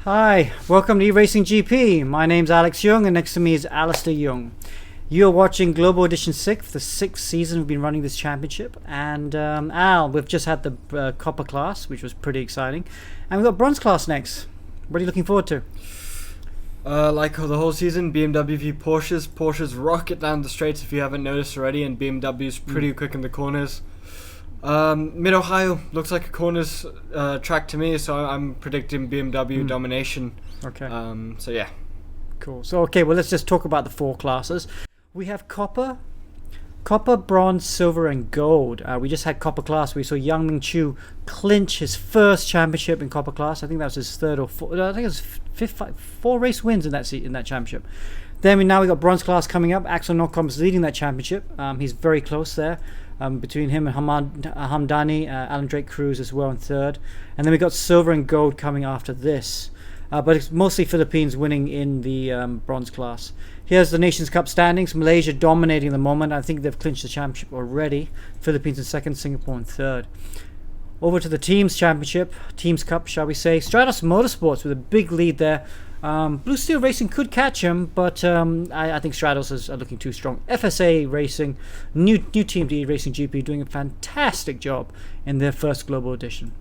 Hi, welcome to eRacing GP. My name's Alex Young and next to me is Alistair Young. You're watching Global Edition 6, the 6th season we've been running this championship. And Al, we've just had the Copper class, which was pretty exciting. And we've got Bronze class next. What are you looking forward to? Like the whole season, BMW v Porsches. Porsches rocket down the straights if you haven't noticed already, and BMW's pretty quick in the corners. Mid-Ohio looks like a corners track to me, so I'm predicting BMW domination. Okay. So yeah. Cool. So okay, well let's just talk about the 4 classes. We have Copper, Bronze, Silver and Gold. We just had Copper class. We saw Yang Ming Chu clinch his first championship in Copper class. I think that was his third or fourth. I think it was 4 race wins in that championship. Then now we got Bronze class coming up. Axel Nocom is leading that championship. He's very close there. Between him and Hamdany, Alan Drake Cruz as well in third. And then we got Silver and Gold coming after this. But it's mostly Philippines winning in the Bronze class. Here's the Nations Cup standings. Malaysia dominating at the moment. I think they've clinched the championship already. Philippines in second, Singapore in third. Over to the Teams Championship, Teams Cup shall we say. Stratos Motorsports with a big lead there. Blue Steel Racing could catch him, but I think Stratos are looking too strong. FSA Racing, new team to eRacing GP, doing a fantastic job in their first Global Edition.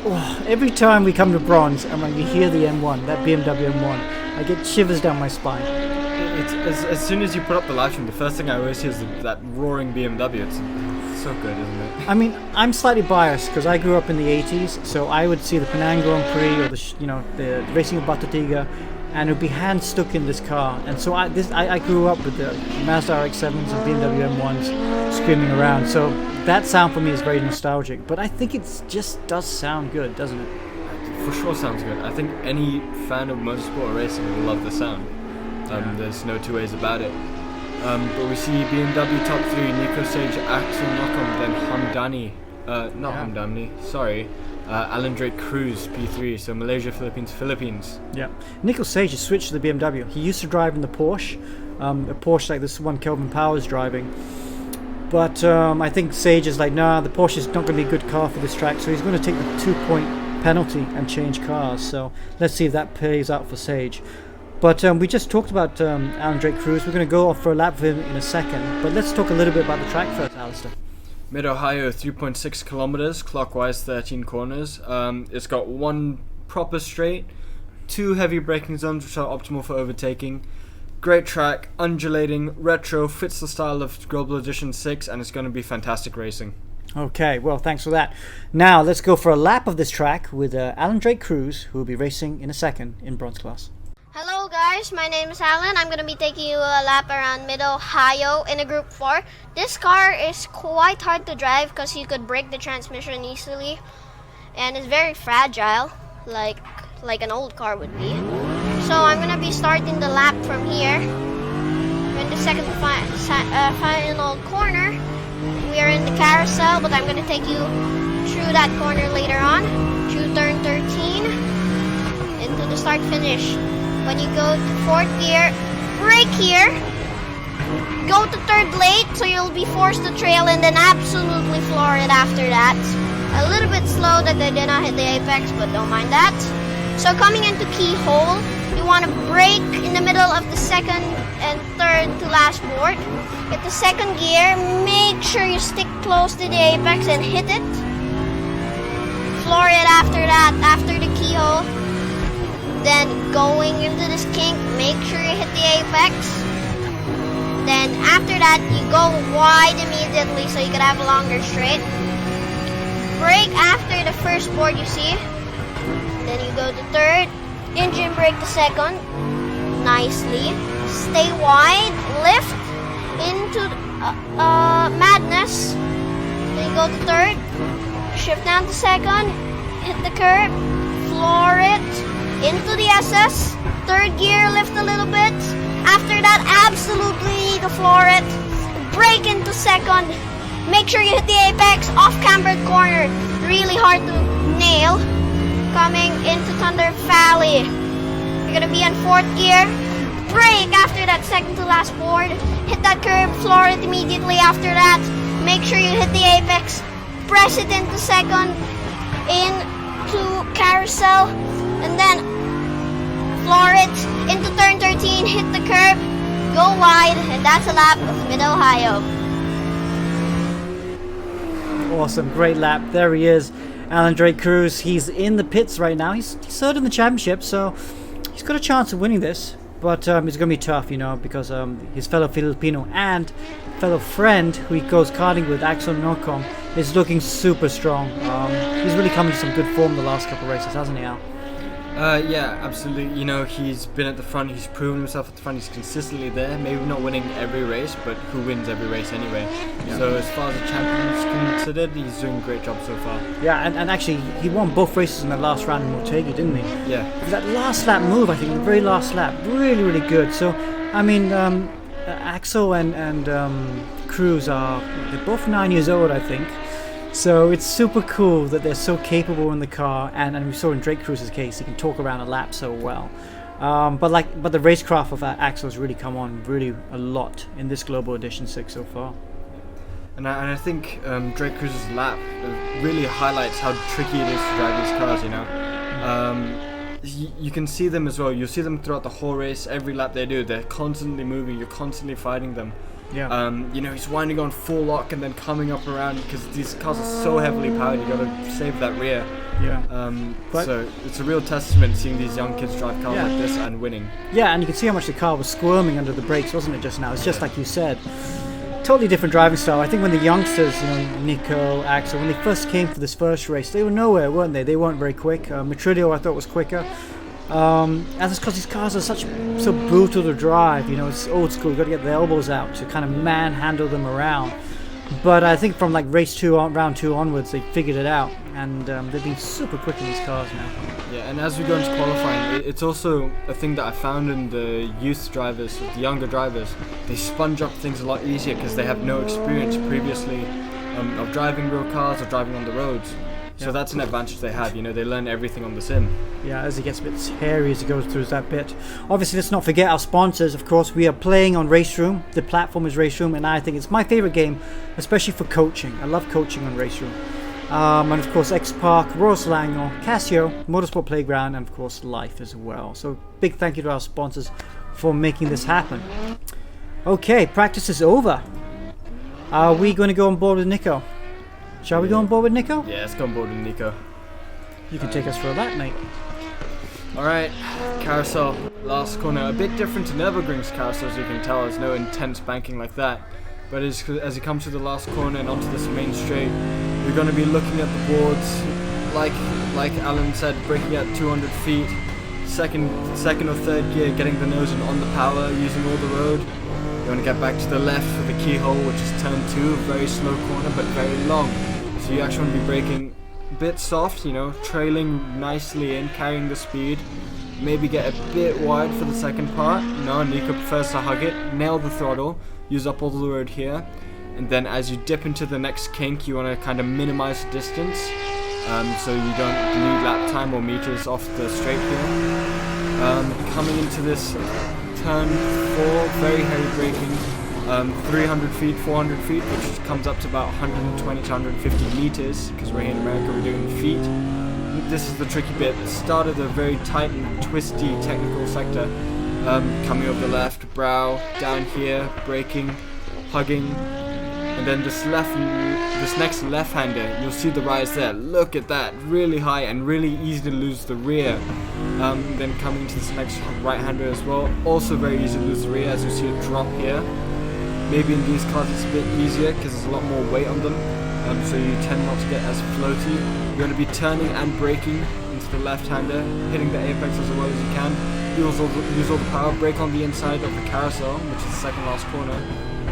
Oh, every time we come to Bronze and when you hear the M1, that BMW M1, I get shivers down my spine. As soon as you put up the live stream, the first thing I always hear is that roaring BMW. It's so good, isn't it? I mean, I'm slightly biased because I grew up in the 80s, so I would see the Penang Grand Prix or the racing of Batu-Tiga, and it would be hand stuck in this car. And so I grew up with the Mazda RX-7s and BMW M1s screaming around. So that sound for me is very nostalgic. But I think it just does sound good, doesn't it? For sure sounds good. I think any fan of motorsport or racing will love the sound. There's no two ways about it. But we see BMW top 3, Nico Sage, Axel Nocom, then Hamdany. Hamdany, sorry. Alan Drake Cruz, P3, so Malaysia, Philippines. Yeah. Nico Sage has switched to the BMW. He used to drive in the Porsche, a Porsche like this one Kelvin Powers driving. But I think Sage is like, nah, the Porsche is not going to be a good car for this track, so he's going to take the 2-point penalty and change cars. So let's see if that pays out for Sage. But we just talked about Alan Drake Cruz. We're going to go off for a lap with him in a second. But let's talk a little bit about the track first, Alistair. Mid-Ohio, 3.6 kilometers, clockwise 13 corners. It's got 1 proper straight, 2 heavy braking zones which are optimal for overtaking. Great track, undulating, retro, fits the style of Global Edition 6, and it's going to be fantastic racing. Okay, well, thanks for that. Now, let's go for a lap of this track with Alan Drake Cruz, who will be racing in a second in Bronze class. Hello guys, my name is Alan. I'm going to be taking you a lap around Mid-Ohio in a Group 4. This car is quite hard to drive because you could break the transmission easily. And it's very fragile, like an old car would be. So I'm going to be starting the lap from here. In the second final corner, we are in the carousel, but I'm going to take you through that corner later on. Through turn 13, into the start-finish. When you go to 4th gear, brake here, go to 3rd late, so you'll be forced to trail and then absolutely floor it after that. A little bit slow that they did not hit the apex, but don't mind that. So coming into keyhole, you want to brake in the middle of the 2nd and 3rd to last board. Get the 2nd gear, make sure you stick close to the apex and hit it. Floor it after that, after the keyhole. Then going into this kink, make sure you hit the apex. Then after that, you go wide immediately so you can have a longer straight. Brake after the first board you see. Then you go to 3rd. Engine brake to 2nd. Nicely. Stay wide. Lift into madness. Then you go to 3rd. Shift down to 2nd. Hit the curb. Floor it. Into the SS, 3rd gear, lift a little bit. After that, absolutely need to floor it. Brake into 2nd. Make sure you hit the apex, off-cambered corner. Really hard to nail. Coming into Thunder Valley. You're gonna be on 4th gear. Brake after that 2nd to last board. Hit that curb, floor it immediately after that. Make sure you hit the apex. Press it into 2nd. Into carousel. and then floor it into turn 13, hit the curb, go wide, and that's a lap of Mid-Ohio. Awesome, great lap. There he is, Alan Drake Cruz. He's in the pits right now. He's third in the championship, so he's got a chance of winning this. But it's going to be tough, you know, because his fellow Filipino and fellow friend who he goes karting with, Axel Nocom, is looking super strong. He's really come into some good form the last couple of races, hasn't he, Al? Yeah, absolutely. You know, he's been at the front, he's proven himself at the front, he's consistently there. Maybe not winning every race, but who wins every race anyway? Yeah. So as far as the champion is considered, he's doing a great job so far. Yeah, and actually, he won both races in the last round in Motegi, didn't he? Yeah. That last lap move, I think, the very last lap, really, really good. So, I mean, Axel and Cruz they're both 9 years old, I think. So it's super cool that they're so capable in the car, and we saw in Drake Cruz's case, he can talk around a lap so well. But the racecraft of Axel has really come on really a lot in this Global Edition 6 so far. And I think Drake Cruz's lap really highlights how tricky it is to drive these cars, you know. You can see them as well. You'll see them throughout the whole race. Every lap they do, they're constantly moving. You're constantly fighting them. Yeah. You know, he's winding on full lock and then coming up around because these cars are so heavily powered. You got to save that rear. Yeah. So it's a real testament seeing these young kids drive cars like this and winning. Yeah, and you can see how much the car was squirming under the brakes, wasn't it? Just now, it's just like you said. Totally different driving style. I think when the youngsters, you know, Nico, Axel, when they first came for this first race, they were nowhere, weren't they? They weren't very quick. Matridio, I thought, was quicker. And it's because these cars are so brutal to drive. You know, it's old school. You've got to get the elbows out to kind of manhandle them around. But I think from like round two onwards, they figured it out, and they've been super quick in these cars now. Yeah, and as we go into qualifying, it's also a thing that I found in the youth drivers, the younger drivers. They sponge up things a lot easier because they have no experience previously of driving real cars or driving on the roads. So that's an advantage they have, you know, they learn everything on the sim. Yeah, as it gets a bit hairy as it goes through that bit. Obviously, let's not forget our sponsors. Of course, we are playing on Race Room. The platform is Race Room, and I think it's my favorite game, especially for coaching. I love coaching on Race Room. And of course, X-Park, Royal Selangor, Casio, Motorsport Playground, and of course, Life as well. So, big thank you to our sponsors for making this happen. Okay, practice is over. Are we going to go on board with Nico? Shall we go on board with Nico? Yeah, let's go on board with Nico. You can take us for a lap, mate. Alright, carousel, last corner. A bit different to Nürburgring's carousel, as you can tell. There's no intense banking like that. But as you come to the last corner and onto this main straight, you're going to be looking at the boards, like Alan said, braking at 200 feet, second or third gear, getting the nose on the power, using all the road. You want to get back to the left for the keyhole, which is turn 2, very slow corner but very long. So you actually want to be braking a bit soft, you know, trailing nicely in, carrying the speed. Maybe get a bit wide for the second part. No, Nico prefers to hug it, nail the throttle, use up all the road here. And then as you dip into the next kink, you want to kind of minimize the distance so you don't bleed lap time or meters off the straight here. Coming into this turn 4, very heavy braking, 300 feet, 400 feet, which comes up to about 120 to 150 meters, because we're here in America, we're doing feet. This is the tricky bit. The start of the very tight and twisty technical sector. Coming over the left, brow, down here, braking, hugging, and then this next left-hander, you'll see the rise there. Look at that, really high and really easy to lose the rear. Then coming to this next right-hander as well, also very easy to lose the rear, as you see it drop here. Maybe in these cars it's a bit easier because there's a lot more weight on them, so you tend not to get as floaty. You're going to be turning and braking into the left-hander, hitting the apex as well as you can. Use all the power, brake on the inside of the carousel, which is the second last corner.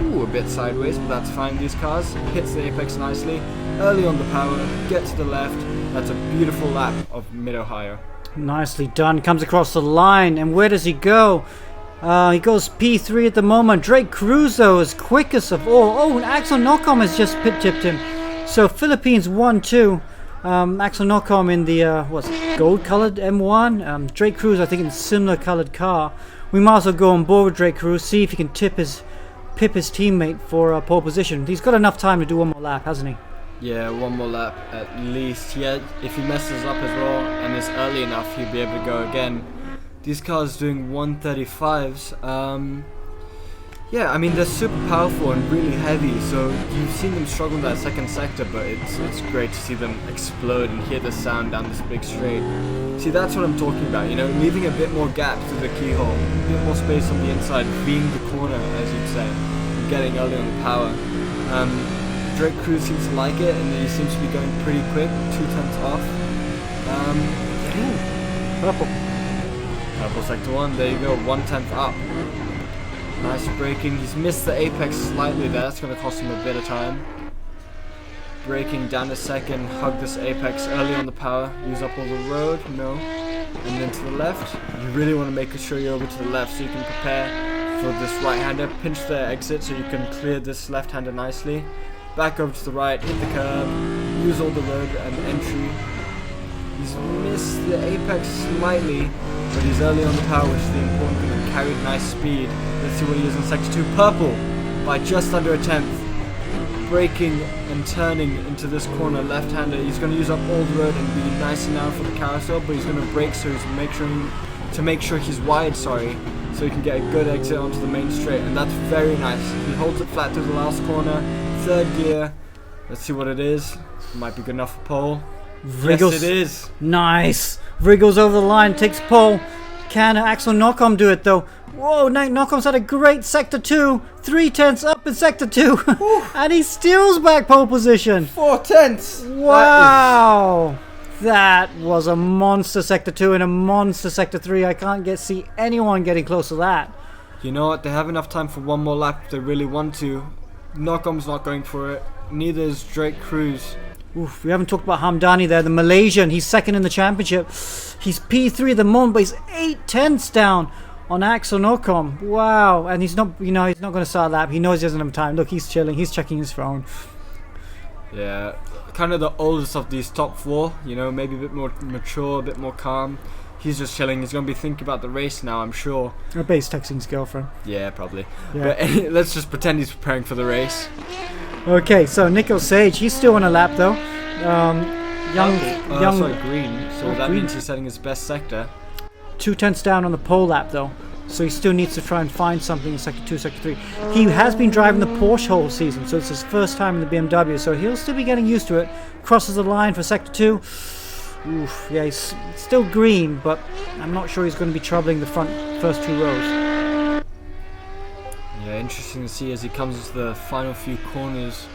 Ooh, a bit sideways, but that's fine. These cars hits the apex nicely. Early on the power, get to the left. That's a beautiful lap of Mid-Ohio. Nicely done. Comes across the line, and where does he go? He goes P3 at the moment. Drake Cruz, though, is quickest of all. Oh, and Axel Nocom has just pit-tipped him. So Philippines 1-2. Axel Nocom in the gold-colored M1. Drake Cruz, I think, in a similar colored car. We might as well go on board with Drake Cruz, see if he can pip his teammate for pole position. He's got enough time to do one more lap, hasn't he? Yeah, one more lap at least. Yeah, if he messes up as well and is early enough, he'll be able to go again. These cars doing 135s. Yeah, I mean, they're super powerful and really heavy, so you've seen them struggle in that second sector, but it's great to see them explode and hear the sound down this big straight. See, that's what I'm talking about, you know, leaving a bit more gap to the keyhole, a bit more space on the inside, being the corner, as you'd say, and getting early on the power. Drake Cruz seems to like it, and he seems to be going pretty quick, 2/10 off. Purple sector 1, there you go, 1/10 up. Nice braking. He's missed the apex slightly there. That's going to cost him a bit of time. Braking down a second. Hug this apex early on the power. Use up all the road. No. And then to the left. You really want to make sure you're over to the left so you can prepare for this right-hander. Pinch the exit so you can clear this left-hander nicely. Back over to the right. Hit the curb. Use all the road and entry. He's missed the apex slightly, but he's early on the power, which is the important thing, and carried nice speed. Let's see what he is on sector 2. Purple by just under a 10th. Braking and turning into this corner, left-hander. He's going to use up all the road and be nice and narrow for the carousel, but he's going to brake so he's make sure he's wide, so he can get a good exit onto the main straight, and that's very nice. He holds it flat through the last corner. Third gear. Let's see what it is. Might be good enough for pole. Wriggles. Yes, it is. Nice. Wriggles over the line, takes pole. Can Axel Nocom do it though? Whoa, Nocom's had a great sector 2. 3/10 up in sector 2. And he steals back pole position. 4/10. Wow. That was a monster sector 2 and a monster sector 3. I can't see anyone getting close to that. You know what? They have enough time for one more lap if they really want to. Nocom's not going for it. Neither is Drake Cruz. Oof, we haven't talked about Hamdany there, the Malaysian. He's second in the championship. He's P3 at the moment, but he's 8/10 down on Axel Nocom. Wow, and he's not, he's not going to start a lap. He knows he doesn't have time. Look, he's chilling. He's checking his phone. Yeah, kind of the oldest of these top 4. You know, maybe a bit more mature, a bit more calm. He's just chilling. He's going to be thinking about the race now, I'm sure. I bet he's texting his girlfriend. Yeah, probably. Yeah. But let's just pretend he's preparing for the race. Okay, so Nico Sage, he's still on a lap though. Young, sorry, green. So that green. means he's setting his best sector. 2/10 down on the pole lap though, so he still needs to try and find something in sector 2, sector 3. He has been driving the Porsche whole season, so it's his first time in the BMW, so he'll still be getting used to it. Crosses the line for sector 2. Oof, yeah, he's still green, but I'm not sure he's going to be troubling the first 2 rows. Yeah, interesting to see as he comes into the final few corners.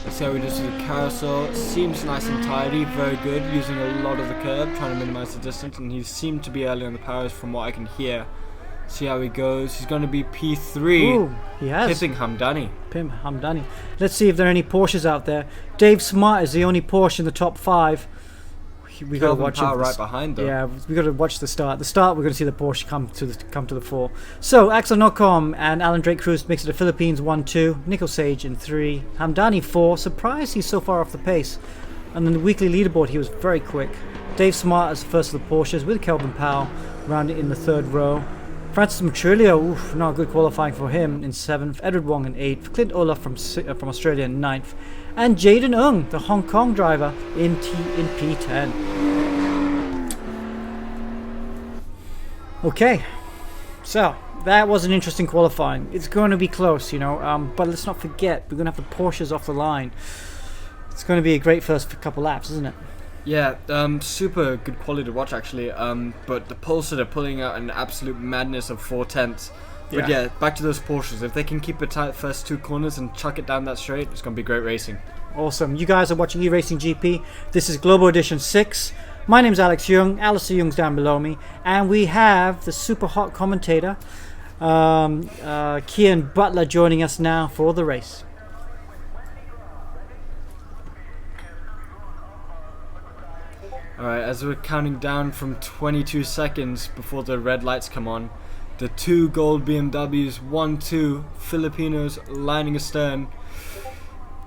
Let's see how he does with the carousel. Seems nice and tidy, very good, using a lot of the curb, trying to minimize the distance, and he seemed to be early on the powers from what I can hear. See how he goes. He's going to be P3. Ooh, he has. Pipping Hamdany. Hamdany. Let's see if there are any Porsches out there. Dave Smart is the only Porsche in the top 5. We got to watch it. Right behind though. Yeah, we got to watch the start. The start, we're going to see the Porsche come to the fore. So Axel Nocom and Alan Drake Cruz makes it the Philippines 1-2. Nico Sage in 3. Hamdany 4. Surprised he's so far off the pace. And then the weekly leaderboard, he was very quick. Dave Smart as the first of the Porsches with Kelvin Powell round in the 3rd row. Francis Matrillo, not good qualifying for him in 7th. Edward Wong in 8th. Clint Olaf from Australia in 9th. And Jaden Ung, the Hong Kong driver, in P10. Okay, so that was an interesting qualifying. It's going to be close, but let's not forget, we're going to have the Porsches off the line. It's going to be a great first couple laps, isn't it? Yeah, super good quality to watch actually. But the Polestar are pulling out an absolute madness of 4/10. But yeah, back to those Porsches. If they can keep it tight first 2 corners and chuck it down that straight, it's going to be great racing. Awesome. You guys are watching eRacing GP. This is Global Edition 6. My name's Alex Young. Alistair Young's down below me. And we have the super hot commentator, Kian Butler, joining us now for the race. Alright, as we're counting down from 22 seconds before the red lights come on, the 2 gold BMWs, 1-2 Filipinos lining astern.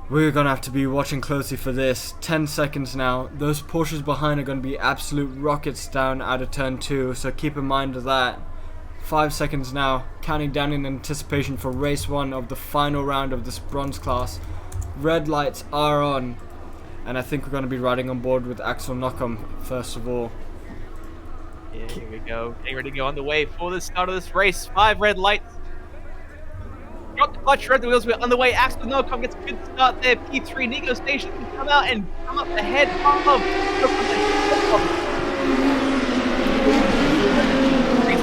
We're going to have to be watching closely for this. 10 seconds now. Those Porsches behind are going to be absolute rockets down out of turn 2, so keep in mind of that. 5 seconds now, counting down in anticipation for race 1 of the final round of this bronze class. Red lights are on. and I think we're going to be riding on board with Axel Nocom first of all. Yeah, here we go. Getting ready to go on the way for the start of this race. 5 red lights. Drop the clutch, rev the wheels, we're on the way. Axel Nocom gets a good start there. P3 Nico Station can come out and come up ahead of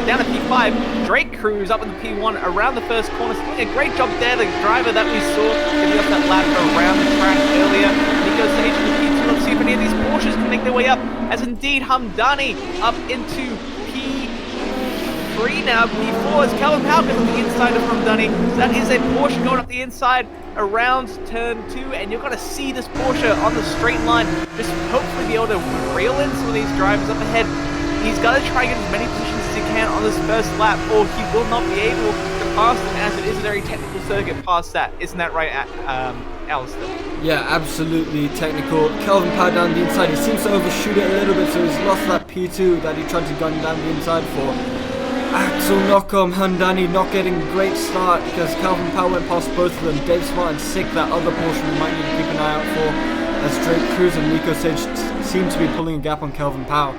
down to P5. Drake Cruz up in the P1 around the first corner. Doing a great job there. The driver that we saw giving us that lap around the track earlier. Nico Station in the P2. Let's see if any of these Porsches can make their way up. As indeed Hamdany up into P3 now. P4 is Calvin Powell on the inside of Hamdany. So that is a Porsche going up the inside around turn 2, and you're going to see this Porsche on the straight line just hopefully be able to reel in some of these drivers up ahead. He's got to try and get as many positions as he can on this first lap, or he will not be able to pass them, as it is a very technical circuit past that. Isn't that right, Alistair? Yeah, absolutely technical. Calvin Powell down the inside. He seems to overshoot it a little bit, so he's lost that P2 that he tried to gun down the inside for. Axel Nocom, Hamdany not getting a great start because Calvin Powell went past both of them. Dave Smart and Sick, that other portion we might need to keep an eye out for, as Drake Cruz and Nico Sage seem to be pulling a gap on Calvin Powell.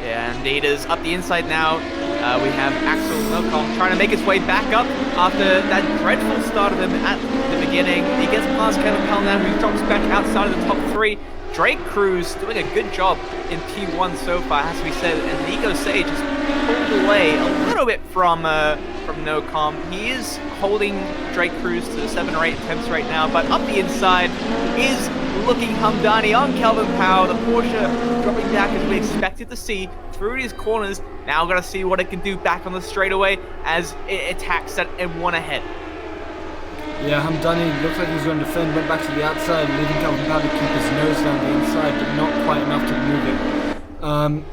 Yeah, indeed is up the inside now. We have Axel Nocom trying to make his way back up after that dreadful start of him at the beginning. He gets past Calvin Powell now, who drops back outside of the top 3. Drake Cruz doing a good job in P1 so far, has to be said, and Nico Sage has pulled away a little bit from Nocom. He is holding Drake Cruz to 7 or 8 attempts right now, but up the inside is looking Hamdany on Calvin Powell. The Porsche dropping back as we expected to see through these corners. Now got to see what it can do back on the straightaway as it attacks that M1 ahead. Yeah, Hamdany looked like he was going to defend, went back to the outside, leaving Calvin Powell to keep his nose down the inside, but not quite enough to move it.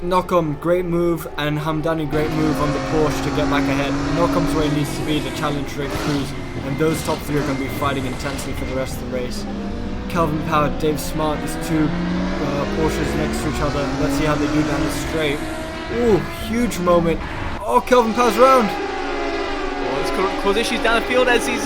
Nocom, great move, and Hamdany, great move on the Porsche to get back ahead. Nocom's where he needs to be to challenge Drake Cruz, and those top 3 are going to be fighting intensely for the rest of the race. Calvin Powell, Dave Smart, these 2 Porsches next to each other. Let's see how they do down the straight. Ooh, huge moment. Oh, Calvin Powell's round. Cause issues down the field as he's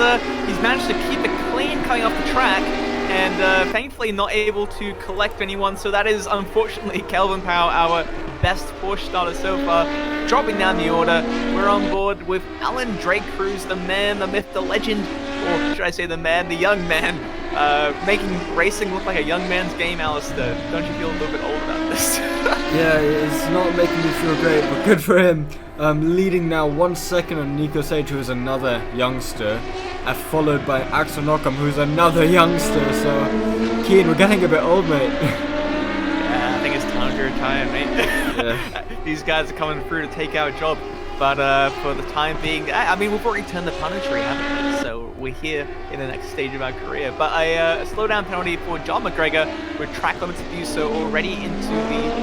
managed to keep it clean coming off the track, and thankfully not able to collect anyone. So that is unfortunately Calvin Powell, our best Porsche starter so far, dropping down the order. We're on board with Alan Drake Cruz, the man, the myth, the legend, or should I say the man, the young man, making racing look like a young man's game. Alistair, don't you feel a little bit old about this? Yeah, it's not making me feel great, but good for him. Leading now 1 second on Nico Sage, who is another youngster, followed by Axel Nocom, who's another youngster. So, Keen, we're getting a bit old, mate. Yeah, I think it's time to retire, mate. Yeah. These guys are coming through to take our job, but for the time being, I mean, we've already turned the punishment, haven't we? So we're here in the next stage of our career. But a slowdown penalty for John McGregor with track limits to do so already into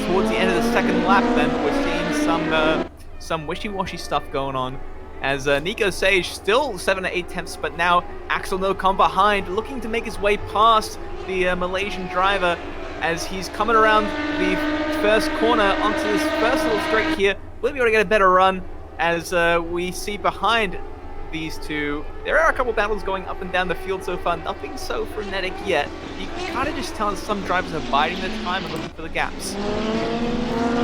towards the end of the second lap. Then we're seeing some wishy-washy stuff going on, as Nico Sage still 7 to 8 tenths, but now Axel Nocom behind, looking to make his way past the Malaysian driver as he's coming around the first corner onto this first little straight here. We'll be able to get a better run as we see behind these 2. There are a couple battles going up and down the field so far, nothing so frenetic yet. You can kind of just tell some drivers are biding their time and looking for the gaps.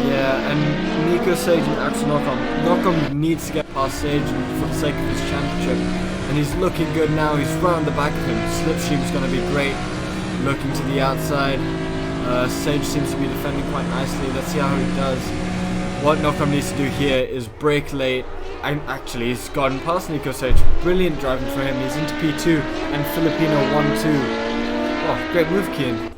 Yeah, and Nico Sage and Axel Nocom. Nocom needs to get past Sage for the sake of his championship, and he's looking good now. He's right on the back of him. Slipstream's going to be great. Looking to the outside. Sage seems to be defending quite nicely. Let's see how he does. What Nocom needs to do here is brake late. And actually, he's gotten past Nico Sage. Brilliant driving for him. He's into P2 and Filipino 1-2. Oh, great move, Kian.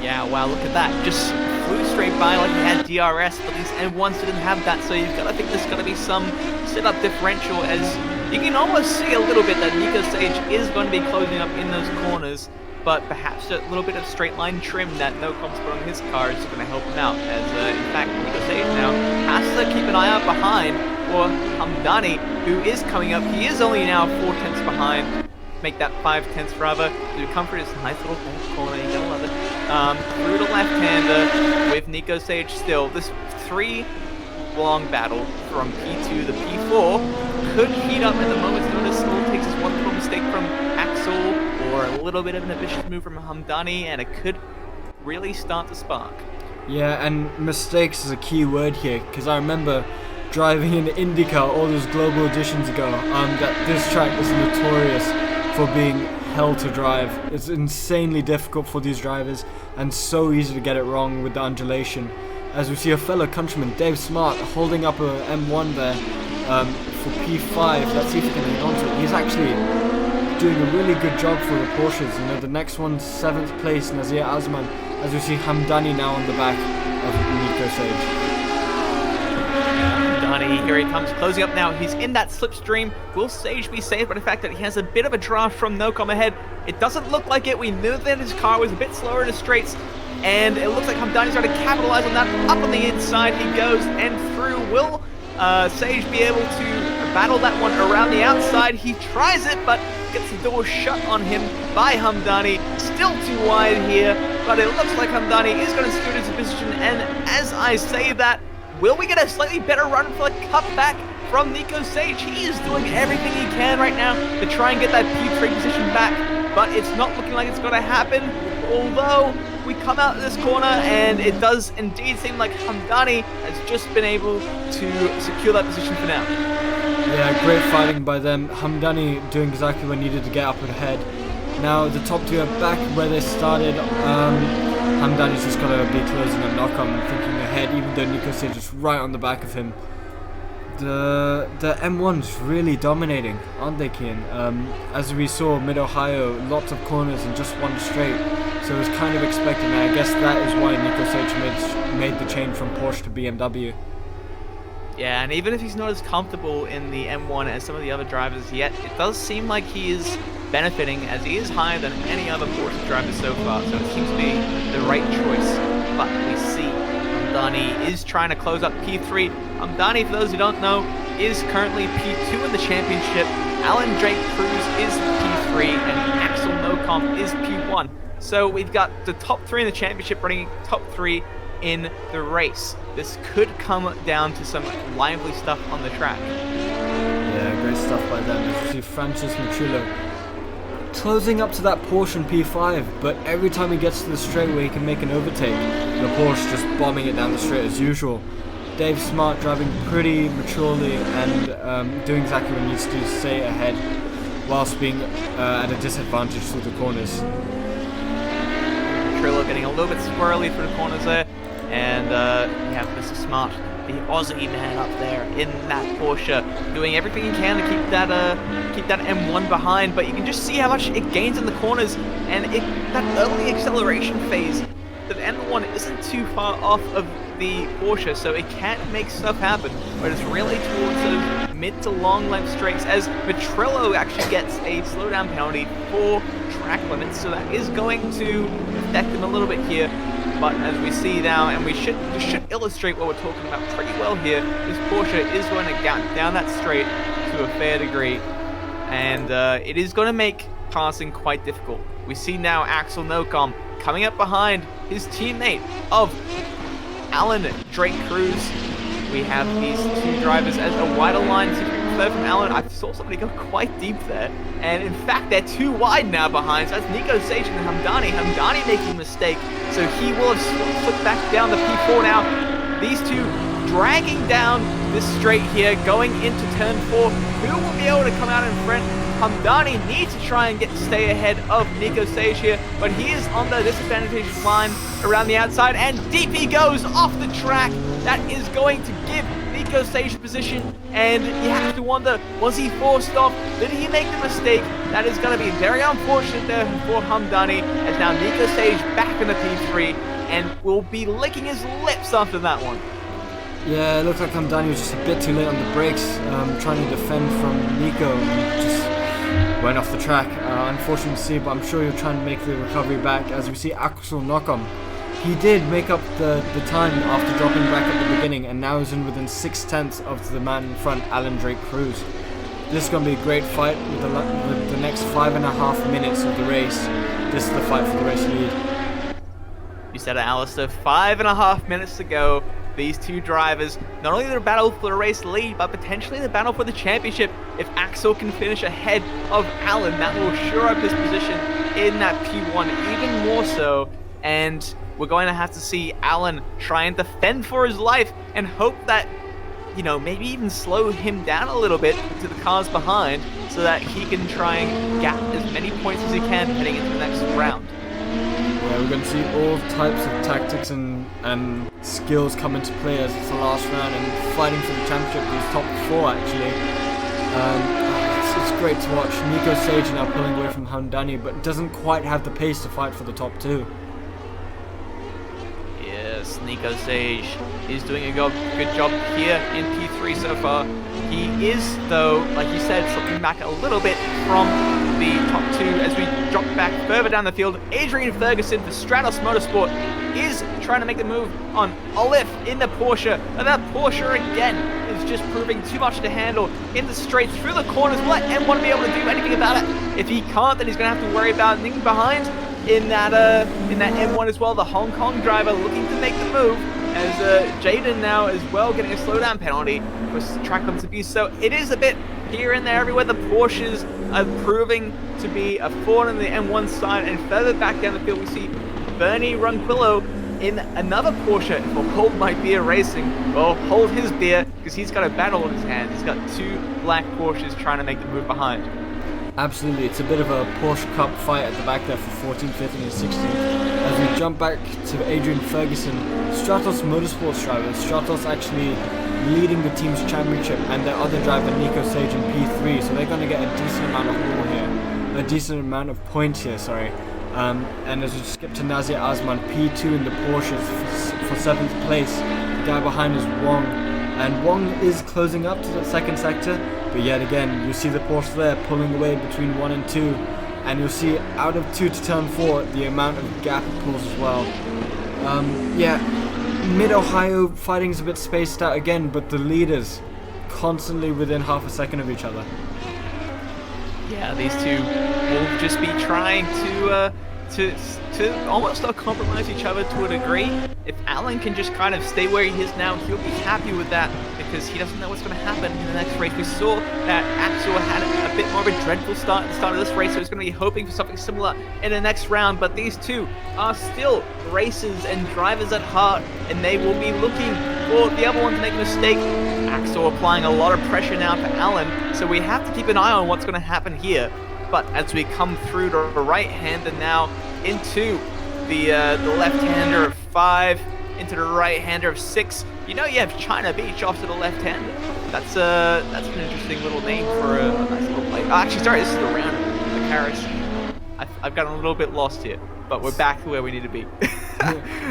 Yeah, wow, look at that. Just flew straight by like he had DRS, but these M1s didn't have that, so you've got to think there's going to be some setup differential, as you can almost see a little bit that Nico Sage is going to be closing up in those corners, but perhaps a little bit of straight line trim that Nocom's put on his car is going to help him out, as in fact Nico Sage now has to keep an eye out behind for Hamdany, who is coming up. He is only now 4 tenths behind. Make that 5 tenths rather. To comfort his nice little corner, you gotta love it. Through the left-hander with Nico Sage still. This 3-long battle from P2 to P4 could heat up at the moment's notice. All it takes is one little mistake from Axel for a little bit of an ambitious move from Hamdany, and it could really start to spark. Yeah, and mistakes is a key word here, because I remember driving in IndyCar all those global editions ago, that this track is notorious for being hell to drive. It's insanely difficult for these drivers and so easy to get it wrong with the undulation. As we see a fellow countryman, Dave Smart, holding up a M1 there for P5. Let's see if he can hang on to it. He's actually doing a really good job for the Porsches. You know, the next one's 7th place, Nazir Azman, as we see Hamdany now on the back of Nico Sage. Hamdany, here he comes, closing up now. He's in that slipstream. Will Sage be saved by the fact that he has a bit of a draft from Nocom ahead? It doesn't look like it. We knew that his car was a bit slower in the straights, and it looks like Hamdany's trying to capitalize on that. Up on the inside he goes and through. Will Sage be able to battle that one around the outside? He tries it, but gets the door shut on him by Hamdany. Still too wide here, but it looks like Hamdany is going to secure his position. And as I say that, will we get a slightly better run for the cutback from Nico Sage? He is doing everything he can right now to try and get that P3 position back, but it's not looking like it's going to happen. Although we come out of this corner, and it does indeed seem like Hamdany has just been able to secure that position for now. Yeah, great fighting by them. Hamdany doing exactly what needed to get up ahead. Now the top two are back where they started. Hamdany's just got to be closing a knock on and thinking ahead, even though Nico Sage is right on the back of him. The M1's really dominating, aren't they, Kian? As we saw, Mid-Ohio, lots of corners in just one straight, so it was kind of expected, and I guess that is why Nico Sage made the change from Porsche to BMW. Yeah, and even if he's not as comfortable in the M1 as some of the other drivers yet, it does seem like he is benefiting, as he is higher than any other Porsche driver so far, so it seems to be the right choice. But we see Hamdany is trying to close up P3. Hamdany, for those who don't know, is currently P2 in the championship. Drake Cruz is P3, and Axel Nocom is P1. So we've got the top 3 in the championship running top 3 in the race. This could come down to some lively stuff on the track. Yeah, great stuff by them. As you see Francis Machullo closing up to that Porsche in P5, but every time he gets to the straightaway he can make an overtake. The Porsche just bombing it down the straight as usual. Dave Smart driving pretty maturely and doing exactly what he needs to do to stay ahead whilst being at a disadvantage through the corners. Trillo getting a little bit squirrely through the corners there, and we have Mr. Smart, the Aussie man up there in that Porsche, doing everything he can to keep that M1 behind. But you can just see how much it gains in the corners, and that early acceleration phase, the M1 isn't too far off of the Porsche, so it can't make stuff happen. But it's really towards those mid to long length straights, as Petrillo actually gets a slowdown penalty for track limits, so that is going to affect him a little bit here. But as we see now, and this should illustrate what we're talking about pretty well here, this Porsche is going to get down that straight to a fair degree, and it is going to make passing quite difficult. We see now Axel Nocom coming up behind his teammate of Drake Cruz. We have these two drivers as a wider line third from Alan. I saw somebody go quite deep there, and in fact they're too wide now behind, so that's Nico Sage and Hamdany making a mistake, so he will have slipped back down the P4 now. These two dragging down this straight here, going into turn 4. Who will be able to come out in front? Hamdany needs to try and stay ahead of Nico Sage here, but he is on the disadvantageous line around the outside, and deep he goes off the track. That is going to give Nico Sage position, and you have to wonder, was he forced off? Did he make the mistake? That is going to be very unfortunate there for Hamdany, as now Nico Sage back in the P3, and will be licking his lips after that one. Yeah, it looked like Hamdany was just a bit too late on the brakes, trying to defend from Nico, and just went off the track. Unfortunate to see, but I'm sure he'll try and make the recovery back. As we see Axel Nocom, he did make up the time after dropping back at the beginning, and now is in within 6/10 of the man in front, Drake Cruz. This is going to be a great fight with the next 5.5 minutes of the race. This is the fight for the race lead. You said it, Alistair. 5.5 minutes to go. These two drivers, not only the battle for the race lead, but potentially the battle for the championship. If Axel can finish ahead of Alan, that will shore up his position in that P1 even more so, and we're going to have to see Alan try and defend for his life and hope that, you know, maybe even slow him down a little bit to the cars behind so that he can try and gap as many points as he can heading into the next round. Yeah, we're going to see all types of tactics and skills come into play as it's the last round and fighting for the championship, these top 4 actually. It's great to watch. Nico Sage now pulling away from Hamdany, but doesn't quite have the pace to fight for the top 2. Yes, Nico Sage is doing a good job here in P3 so far. He is, though, like you said, slipping back a little bit from the top 2 as we drop back further down the field. Adrian Ferguson for Stratos Motorsport is trying to make the move on Olive in the Porsche, and that Porsche again is just proving too much to handle in the straight through the corners. Will that M1 be able to do anything about it? If he can't, then he's going to have to worry about nicking behind in that M1 as well. The Hong Kong driver looking to make the move, as Jaden now as well getting a slowdown penalty for track limits abuse. So it is a bit here and there everywhere. The Porsches are proving to be a thorn in the M1 side, and further back down the field we see Bernie Runquillo in another Porsche for Hold My Beer Racing. Well, hold his beer, because he's got a battle in his hands. He's got 2 black Porsches trying to make the move behind. Absolutely, it's a bit of a Porsche Cup fight at the back there for 14th, 15th and 16th. As we jump back to Adrian Ferguson, Stratos Motorsports driver. Stratos actually leading the team's championship, and their other driver Nico Sage in P3, so they're going to get a decent amount of haul here. A decent amount of points here, sorry. And as we skip to Nazir Azman, P2 in the Porsches for 7th place. The guy behind is Wong. And Wong is closing up to the second sector, but yet again, you see the Porsche there pulling away between 1 and 2. And you'll see out of 2 to turn 4, the amount of gap it pulls as well. Mid-Ohio fighting is a bit spaced out again, but the leaders constantly within half a second of each other. Yeah, these two will just be trying to almost not compromise each other to a degree. If Alan can just kind of stay where he is now, he'll be happy with that, because he doesn't know what's going to happen in the next race. We saw that Axel had a bit more of a dreadful start at the start of this race, so he's going to be hoping for something similar in the next round. But these two are still racers and drivers at heart, and they will be looking for the other one to make a mistake. Axel applying a lot of pressure now to Alan, so we have to keep an eye on what's going to happen here. But as we come through to the right-hander now into the left-hander of 5, into the right-hander of 6, you know you have China Beach off to the left-hander. That's an interesting little name for a nice little play. Oh, actually, sorry, this is the round of the Carrots. I've gotten a little bit lost here, but we're back to where we need to be.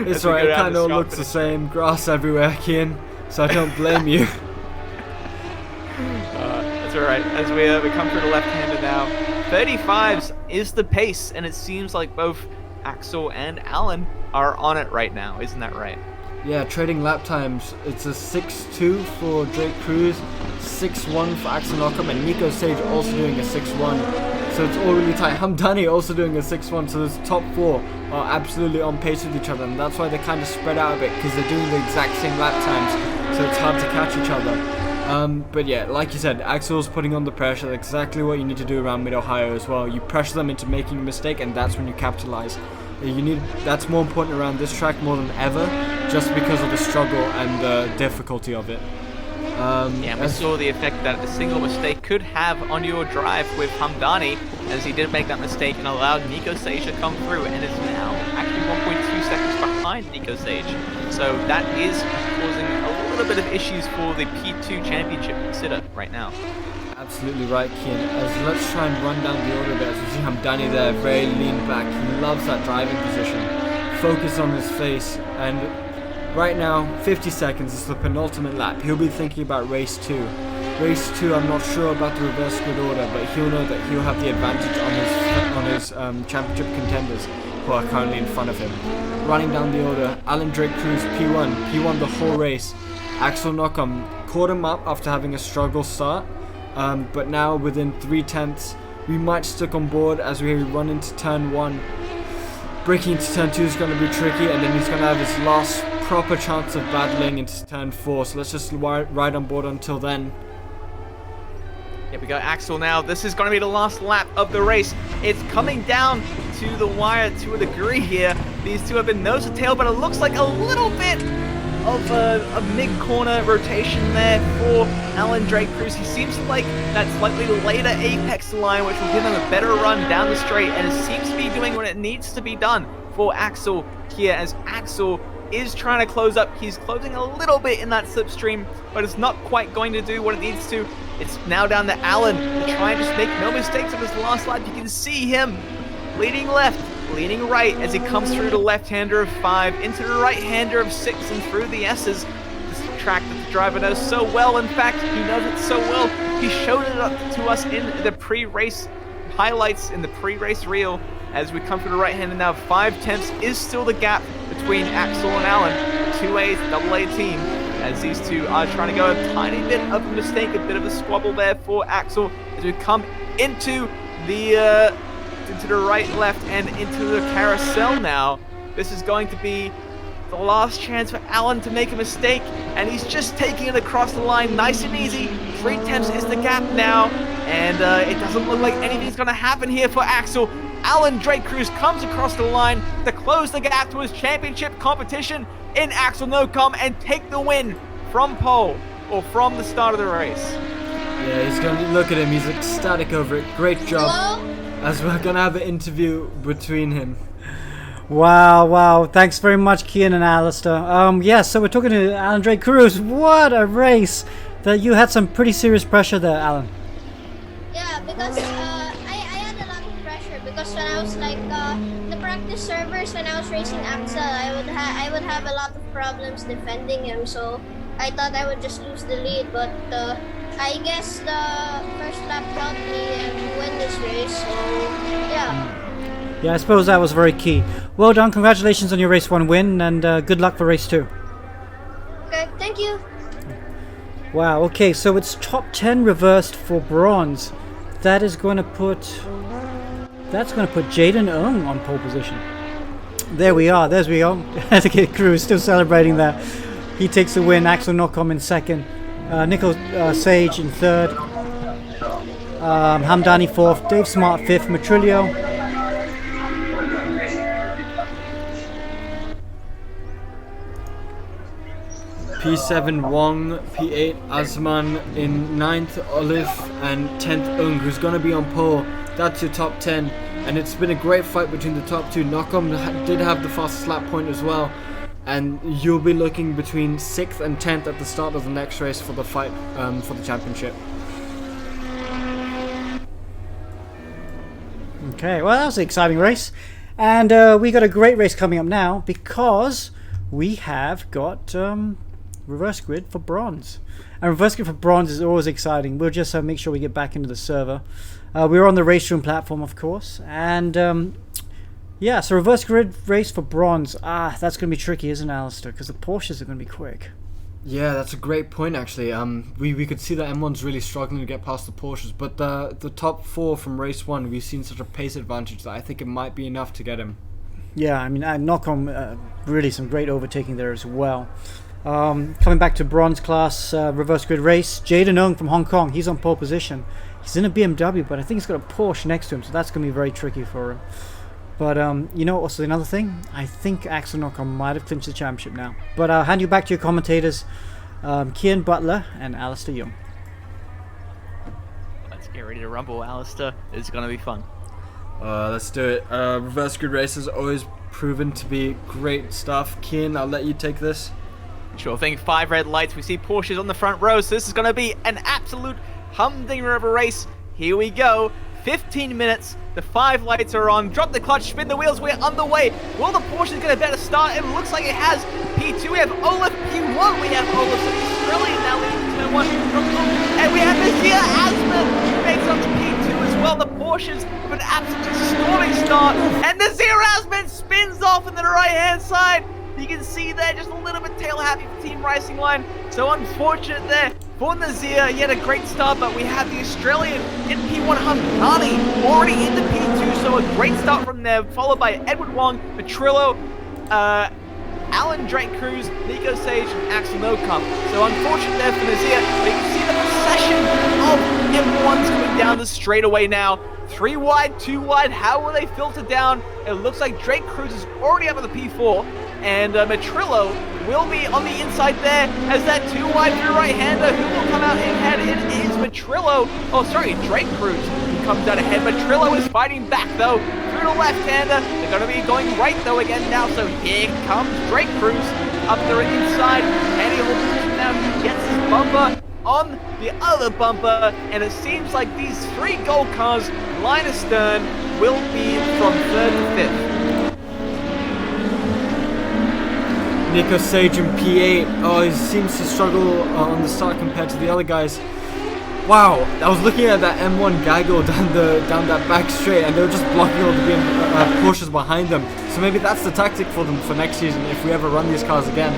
It's right, it kind of looks the same. Grass everywhere, Kian, so I don't blame you. That's alright. As we come through the left-hander now, 35s is the pace, and it seems like both Axel and Alan are on it right now. Isn't that right? Yeah, trading lap times. It's a 6-2 for Drake Cruz, 6-1 for Axel Nocom, and Nico Sage also doing a 6-1. So it's all really tight. Hamdany also doing a 6-1, so those top 4 are absolutely on pace with each other, and that's why they kind of spread out a bit, because they're doing the exact same lap times, so it's hard to catch each other. But yeah, like you said, Axel's putting on the pressure. That's exactly what you need to do around Mid-Ohio as well. You pressure them into making a mistake, and that's when you capitalize. That's more important around this track more than ever, just because of the struggle and the difficulty of it. We saw the effect that a single mistake could have on your drive with Hamdany, as he did make that mistake and allowed Nico Sage to come through, and is now actually 1.2 seconds behind Nico Sage. So that is causing a little bit of issues for the P2 championship consider right now. Absolutely right, Kian. As let's try and run down the order a bit. As we see Hamdany there, very lean back. He loves that driving position. Focus on his face, and right now, 50 seconds is the penultimate lap. He'll be thinking about race 2. Race 2, I'm not sure about the reverse grid order, but he'll know that he'll have the advantage on his championship contenders who are currently in front of him. Running down the order, Alan Drake Cruz, P1 the whole race. Axel Nocom caught him up after having a struggle start, but now within 3/10, we might stick on board as we run into turn 1. Breaking into turn 2 is going to be tricky, and then he's going to have his last proper chance of battling into turn 4, so let's just ride on board until then. Here we go, Axel now. This is going to be the last lap of the race. It's coming down to the wire to a degree here. These two have been nose to tail, but it looks like a little bit of a mid-corner rotation there for Alan Drake Cruz. He seems to like that slightly later apex line, which will give him a better run down the straight, and it seems to be doing what it needs to be done for Axel here, as Axel is trying to close up. He's closing a little bit in that slipstream, but it's not quite going to do what it needs to. It's now down to Alan to try and just make no mistakes of his last lap. You can see him leading left, leaning right as he comes through the left-hander of 5, into the right-hander of 6, and through the S's. This is a track that the driver knows so well. In fact, he knows it so well, he showed it up to us in the pre-race highlights, in the pre-race reel. As we come through the right-hander now, 5 tenths is still the gap between Axel and Alan, 2A's AA team, as these two are trying to go a tiny bit of a mistake, a bit of a squabble there for Axel as we come into the right, left, and into the carousel now. This is going to be the last chance for Alan to make a mistake, and he's just taking it across the line nice and easy. 3 tenths is the gap now, and it doesn't look like anything's going to happen here for Axel. Alan Drake Cruz comes across the line to close the gap to his championship competition in Axel Nocom and take the win from pole, or from the start of the race. Yeah, he's going to look at him. He's ecstatic over it. Great job. Hello? As we're going to have an interview between him. Wow. Thanks very much, Kian and Alistair. Yeah, so we're talking to Alan Drake Cruz. What a race! That you had some pretty serious pressure there, Alan. Yeah, because I had a lot of pressure because when I was like the practice servers, when I was racing Axel, I would have a lot of problems defending him. So I thought I would just lose the lead, but I guess the first lap helped me win this race. So yeah. Yeah, I suppose that was very key. Well done, congratulations on your race 1 win, and good luck for race 2. Okay, thank you. Wow, okay, so it's top 10 reversed for bronze. That's going to put Jaden Ung on pole position. There we are, there's we go. The crew is still celebrating that. He takes the win, Axel Nocom in second, Nico Sage in third, Hamdany fourth, Dave Smart fifth, Matrilio. P7 Wong, P8 Asman in 9th Olive, and 10th Ung, who's going to be on pole. That's your top 10, and it's been a great fight between the top 2. Nocom did have the fastest lap point as well, and you'll be looking between 6th and 10th at the start of the next race for the fight for the championship. Okay, well that was an exciting race, and we got a great race coming up now because we have got reverse grid for bronze, and reverse grid for bronze is always exciting. We'll just make sure we get back into the server. We're on the race room platform, of course, and yeah, so reverse grid race for bronze. That's going to be tricky, isn't it, Alistair? Because the Porsches are going to be quick. Yeah, that's a great point actually. We could see that M1's really struggling to get past the Porsches, but the top 4 from race 1, we've seen such a pace advantage that I think it might be enough to get him. Yeah, I mean, Nocom, really some great overtaking there as well. Coming back to bronze class reverse grid race, Jaden Ung from Hong Kong, he's on pole position. He's in a BMW, but I think he's got a Porsche next to him, so that's going to be very tricky for him. But you know, also another thing, I think Axel Nocom might have clinched the championship now. But I'll hand you back to your commentators, Kian Butler and Alistair Young. Let's get ready to rumble, Alistair. It's going to be fun. Let's do it. Reverse grid race has always proven to be great stuff. Kian, I'll let you take this. Sure thing. 5 red lights. We see Porsches on the front row, so this is going to be an absolute humdinger of a race. Here we go. 15 minutes. The 5 lights are on. Drop the clutch, spin the wheels. We're underway. Will the Porsche get a better start? It looks like it has. P2, we have Olaf. P1, we have Olaf. So Australian now leading to turn 1. And we have Nazir Asman, who makes up to P2 as well. The Porsches have an absolutely storming start. And Nazir Asman spins off into the right-hand side. You can see there just a little bit tail happy for Team Racing Line. So unfortunate there for Nazir. He had a great start, but we have the Australian in P1 Hamdany already in the P2. So a great start from there, followed by Edward Wong, Petrillo, Alan Drake Cruz, Nico Sage, and Axel Nocom. So unfortunate there for Nazir. But you can see the procession of M1s coming down the straightaway now. 3 wide, 2 wide. How will they filter down? It looks like Drake Cruz is already up at the P4, and Matrillo will be on the inside there as that 2 wide through right-hander. Who will come out ahead? It is Matrillo. Oh, sorry, Drake Cruz who comes out ahead. Matrillo is fighting back though through the left-hander. They're going to be going right though again now. So here comes Drake Cruz up the inside, and he will now gets his bumper on the other bumper, and it seems like these 3 gold cars, line astern, will be from 3rd to 5th. Nico Sage in P8. Oh, he seems to struggle on the start compared to the other guys. Wow, I was looking at that M1 gaggle down that back straight, and they were just blocking all the Porsches behind them. So maybe that's the tactic for them for next season if we ever run these cars again.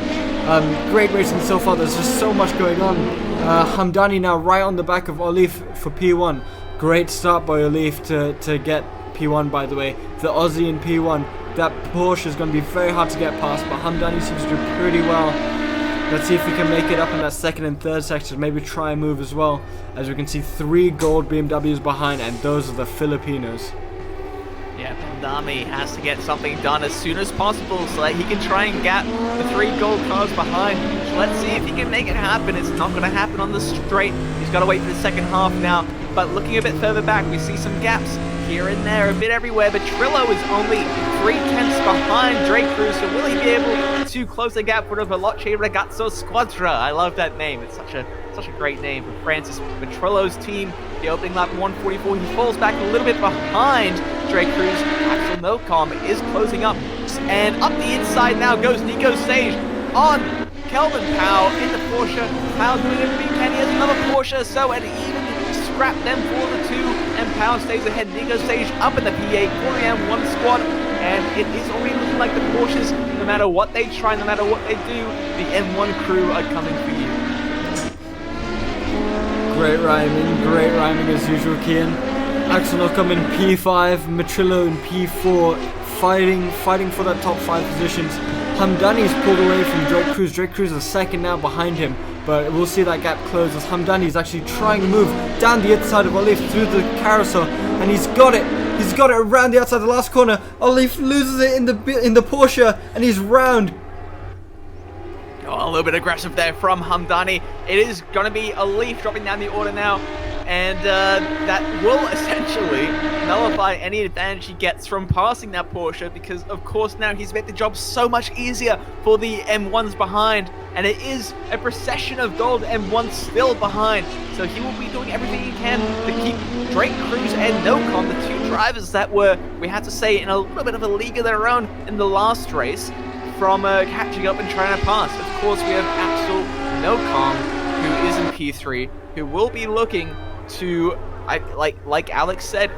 Great racing so far. There's just so much going on. Hamdany now right on the back of Olif for P1. Great start by Olif to get P1, by the way. The Aussie in P1. That Porsche is going to be very hard to get past, but Hamdany seems to do pretty well. Let's see if we can make it up in that 2nd and 3rd sectors. Maybe try and move as well. As we can see, 3 gold BMWs behind, and those are the Filipinos. Yeah, Hamdany has to get something done as soon as possible so that he can try and gap the 3 gold cars behind. So let's see if he can make it happen. It's not going to happen on the straight. He's got to wait for the second half now. But looking a bit further back, we see some gaps here and there, a bit everywhere. But Trillo is only 3/10 behind Drake Cruz, so will he be able to close the gap for the Veloce Ragazzo Squadra? I love that name. It's such a great name for Francis Matrillo's team. The opening lap 144, he falls back a little bit behind Drake Cruz. Axel Nocom is closing up, and up the inside now goes Nico Sage on Kelvin Powell in the Porsche. Powell doing everything he can. He has another Porsche, so an even scrap them for the 2, and Powell stays ahead. Nico Sage up in the P8 for the M1 squad, and it is already looking like the Porsches, no matter what they try, no matter what they do, the M1 crew are coming for you. Great rhyming as usual, Kian. Axel Nocom in P5, Matrillo in P4, fighting for that top 5 positions. Hamdany's pulled away from Drake Cruz. Drake Cruz is 2nd now behind him, but we'll see that gap close as Hamdany is actually trying to move down the inside of Olif through the carousel, and he's got it. He's got it around the outside of the last corner. Olif loses it in the Porsche, and he's round. Oh, a little bit aggressive there from Hamdany. It is going to be Olif dropping down the order now, and that will essentially nullify any advantage he gets from passing that Porsche, because of course now he's made the job so much easier for the M1s behind, and it is a procession of gold M1s still behind, so he will be doing everything he can to keep Drake Cruz and Nocom, the 2 drivers that were, we have to say, in a little bit of a league of their own in the last race, from catching up and trying to pass. Of course, we have Axel Nocom, who is in P3, who will be looking to, like Alex said,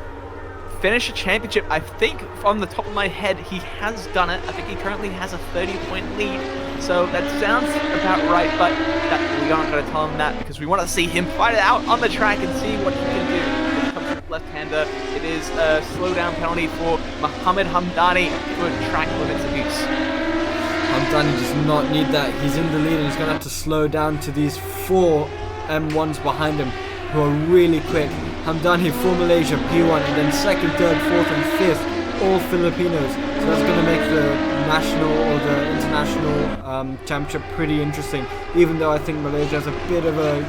finish a championship. I think from the top of my head, he has done it. I think he currently has a 30-point lead. So that sounds about right, but we aren't going to tell him that because we want to see him fight it out on the track and see what he can do. When it comes to the left-hander, it is a slowdown penalty for Mohammed Hamdany for track limits abuse. Hamdany does not need that. He's in the lead and he's going to have to slow down to these 4 M1s behind him who are really quick. Hamdany for Malaysia, P1, and then 2nd, 3rd, 4th, and 5th, all Filipinos. So that's going to make the national or the international championship pretty interesting, even though I think Malaysia has a bit of a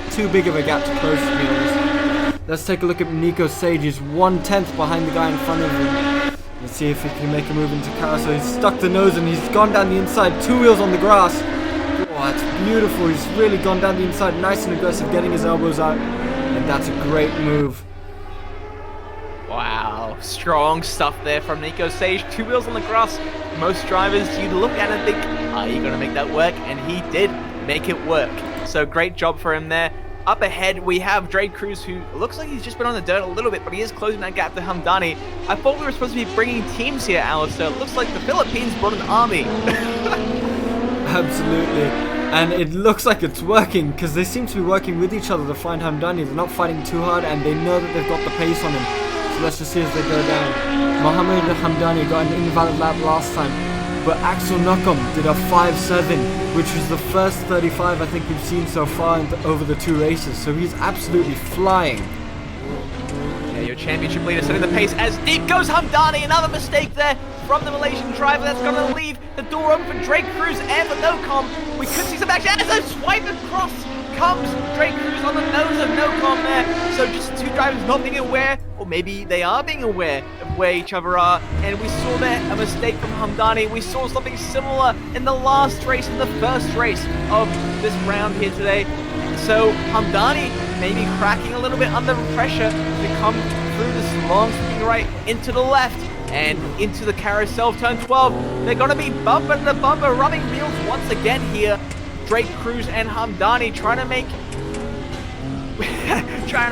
too big of a gap to close, to be honest. Let's take a look at Nico Sage. He's 1/10 behind the guy in front of him. Let's see if he can make a move into Carousel. He's stuck the nose and he's gone down the inside. 2 wheels on the grass. Oh, that's beautiful. He's really gone down the inside, nice and aggressive, getting his elbows out. And that's a great move. Wow, strong stuff there from Nico Sage. 2 wheels on the grass. Most drivers, you'd look at it and think, are you going to make that work? And he did make it work. So great job for him there. Up ahead, we have Drake Cruz, who looks like he's just been on the dirt a little bit, but he is closing that gap to Hamdany. I thought we were supposed to be bringing teams here, Alistair. It looks like the Philippines brought an army. Absolutely. And it looks like it's working, because they seem to be working with each other to find Hamdany. They're not fighting too hard, and they know that they've got the pace on him. So let's just see as they go down. Mohammed Hamdany got an invalid lap last time. but Axel Nocom did a 5.7, which was the first 35 I think we've seen so far over the 2 races, so he's absolutely flying. Yeah, your championship leader setting the pace as deep goes Hamdany. Another mistake there from the Malaysian driver. That's going to leave the door open for Drake Cruz and for Nocom. We could see some action as a swipe across comes Drake Cruz on the nose of Nocom there. So just 2 drivers not being aware, or maybe they are being aware of where each other are. And we saw there a mistake from Hamdany. We saw something similar in the last race, in the first race of this round here today. So Hamdany maybe cracking a little bit under pressure to come through this long swing right into the left and into the carousel turn 12. They're going to be bumper to bumper, rubbing wheels once again here. Drake Cruz and Hamdany trying to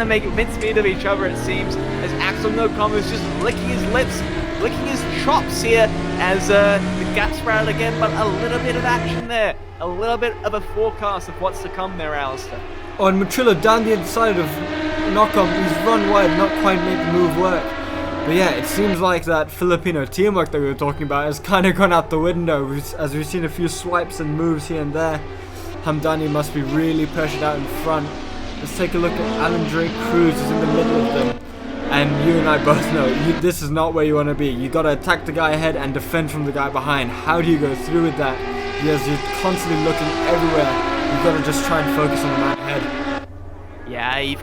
make mincemeat of each other, it seems, as Axel Nocom is just licking his lips, licking his chops here as the gap sprouted again, but a little bit of action there, a little bit of a forecast of what's to come there, Alistair. On Matrillo down the inside of Nocom, he's run wide, not quite made the move work. But yeah, it seems like that Filipino teamwork that we were talking about has kind of gone out the window, as we've seen a few swipes and moves here and there. Hamdany must be really pressured out in front. Let's take a look at Alan Drake Cruz, who's in the middle of them. And you and I both know, this is not where you want to be. You got to attack the guy ahead and defend from the guy behind. How do you go through with that? Because you're constantly looking everywhere. You've got to just try and focus on the man ahead. Yeah, you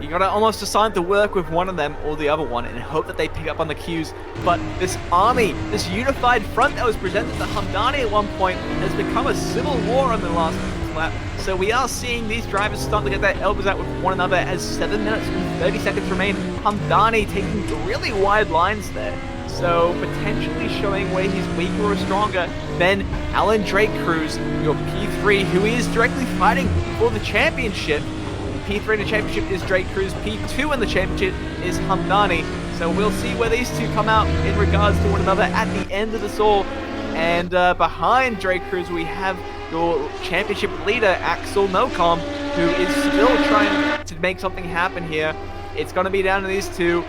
gotta almost decide to work with one of them or the other one and hope that they pick up on the cues. But this army, this unified front that was presented to Hamdany at one point has become a civil war on the last lap. So we are seeing these drivers starting to get their elbows out with one another as 7 minutes and 30 seconds remain. Hamdany taking really wide lines there. So potentially showing where he's weaker or stronger than Alan Drake Cruz, your P3, who is directly fighting for the championship. P3 in the championship is Drake Cruz, P2 in the championship is Hamdany. So we'll see where these two come out in regards to one another at the end of this all. And behind Drake Cruz, we have your championship leader, Axel Nocom, who is still trying to make something happen here. It's going to be down to these two.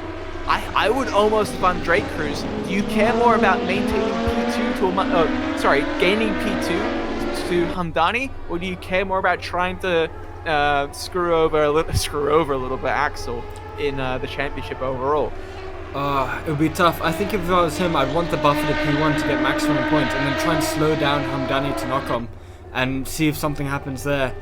I would almost, if I'm Drake Cruz, do you care more about maintaining P2 to gaining P2 to Hamdany, or do you care more about trying to screw over a little bit Axel in the championship overall? It would be tough. I think if I was him, I'd want the buffer to P1 to get maximum points and then try and slow down Hamdany to Nocom and see if something happens there.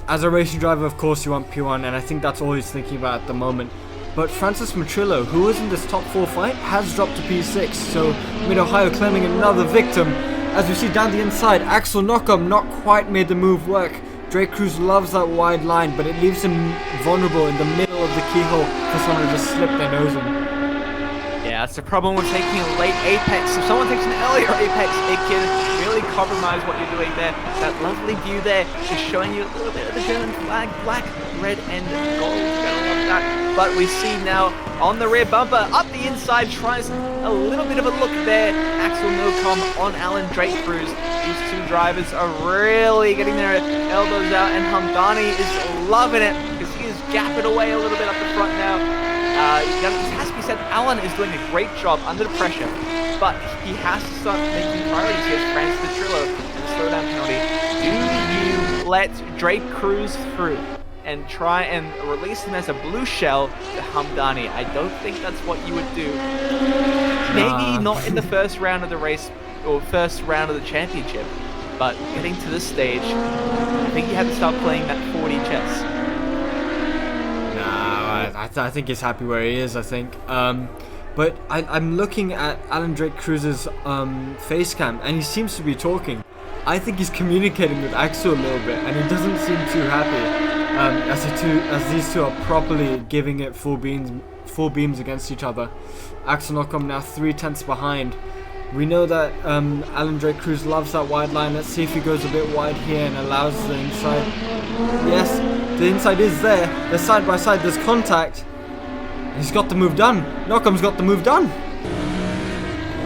As a racing driver, of course you want P1, and I think that's all he's thinking about at the moment. But Francis Matrillo, who was in this top 4 fight, has dropped to P6, so Mid-Ohio claiming another victim. As we see down the inside, Axel Nocom not quite made the move work. Drake Cruz loves that wide line, but it leaves him vulnerable in the middle of the keyhole for someone to just slip their nose in. Yeah, that's the problem with taking a late apex. If someone takes an earlier apex, it can really compromise what you're doing there. That lovely view there is showing you a little bit of the German flag, black, red, and gold. You're gonna love that. But we see now on the rear bumper, up the inside, tries a little bit of a look there. Axel Nocom on Alan Drake Cruz. These two drivers are really getting their elbows out, and Hamdany is loving it because he is gapping away a little bit up the front now. It has to be said, Alan is doing a great job under the pressure, but he has to start making priorities here. Francis Matrillo and the slowdown penalty. Do you let Drake Cruz through and try and release him as a blue shell to Hamdany? I don't think that's what you would do. Maybe not in the first round of the race or first round of the championship, but getting to this stage, I think you have to start playing that 4D chess. I think he's happy where he is, I think. But I'm looking at Alan Drake Cruz's face cam, and he seems to be talking. I think he's communicating with Axel a little bit, and he doesn't seem too happy as these two are properly giving it full beams against each other. Axel Nocom now 3/10 behind. We know that Alan Drake Cruz loves that wide line. Let's see if he goes a bit wide here and allows the inside. Yes, the inside is there. They're side by side. There's contact. He's got the move done. Nocom's got the move done.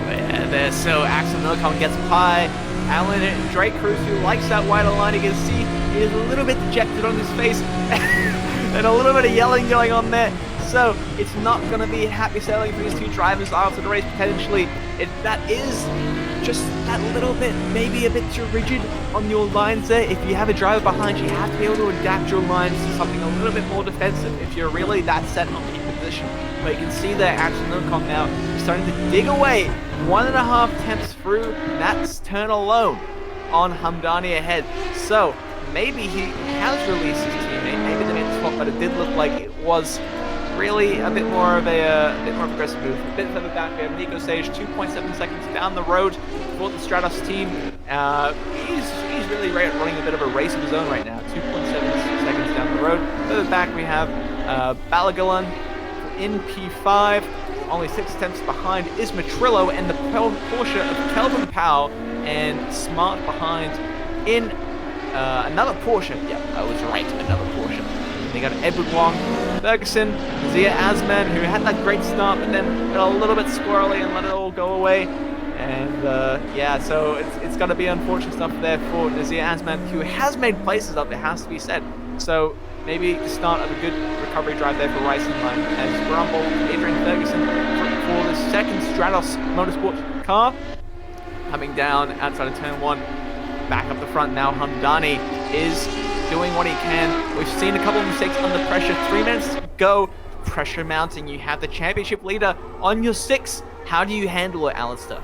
Yeah, there. So Axel Nocom gets by Alan Drake Cruz, who likes that wider line. You can see he is a little bit dejected on his face and a little bit of yelling going on there. So it's not going to be happy sailing for these two drivers after the race potentially. That is just that little bit, maybe a bit too rigid on your lines there. If you have a driver behind you, you have to be able to adapt your lines to something a little bit more defensive if you're really that set on keep position. But you can see there, Axel Nocom now starting to dig away 1.5 tenths through that turn alone on Hamdany ahead. So maybe he has released his teammate, maybe they made the swap, but it did look like it was really a bit more of a bit more aggressive move. A bit further back, we have Nico Sage, 2.7 seconds down the road for the Stratos team. He's really running a bit of a race of his own right now. 2.7 seconds down the road. Further back, we have Balagulan in P5. Only 6 tenths behind is Matrillo and the Porsche of Kelvin Powell, and Smart behind in another Porsche. Yep, I was right, another Porsche. They got Edward Wong, Ferguson, Zia Azman, who had that great start, but then got a little bit squirrely and let it all go away. And yeah, so it's got to be unfortunate stuff there for Zia Azman, who has made places up, it has to be said. So maybe the start of a good recovery drive there for Racing Line as Grumble, Adrian Ferguson for the second Stratos Motorsport car. Coming down outside of turn 1, back up the front now. Hamdany is doing what he can. We've seen a couple of mistakes under pressure. 3 minutes to go. Pressure mounting. You have the championship leader on your 6. How do you handle it, Alistair?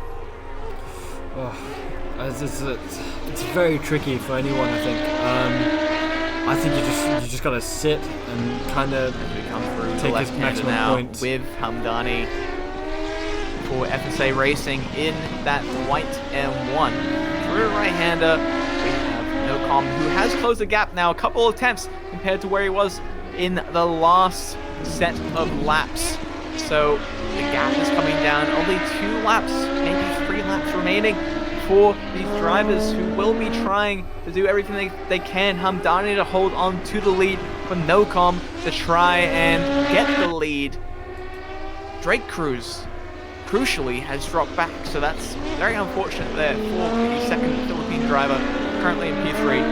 It's very tricky for anyone, I think. I think you just gotta sit and kind of come through take his maximum now points with Hamdany for FSA Racing in that white M1. Through right-hander, we have Nocom, who has closed the gap now, a couple of attempts compared to where he was in the last set of laps. So the gap is coming down, only 2 laps, maybe 3 laps remaining for these drivers who will be trying to do everything they can. Hamdany to hold on to the lead, for Nocom to try and get the lead. Drake Cruz, crucially, has dropped back, so that's very unfortunate there for the second Philippine driver, currently in P3.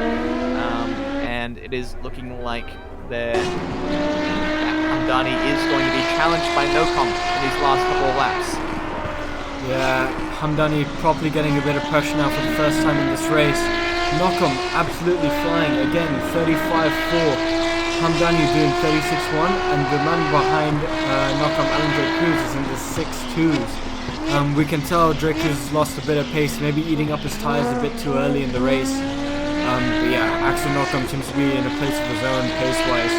And it is looking like Hamdany is going to be challenged by Nocom in these last couple of laps. Yeah, Hamdany probably getting a bit of pressure now for the first time in this race. Nocom absolutely flying again, 35.4. Hamdany doing 36.1, and the man behind Nocom, Drake Cruz, is in the 6.2s. We can tell Drake Cruz has lost a bit of pace, maybe eating up his tires a bit too early in the race. But yeah, Axel Nocom seems to be in a place of his own pace-wise.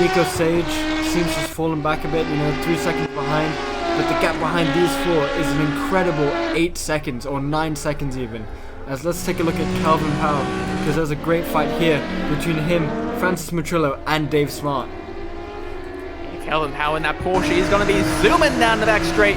Nico Sage seems to have fallen back a bit, 3 seconds behind. But the gap behind these 4 is an incredible 8 seconds, or 9 seconds even. As let's take a look at Calvin Powell, because there's a great fight here between him, Francis Matrillo, and Dave Smart. Calvin Powell in that Porsche is going to be zooming down the back straight.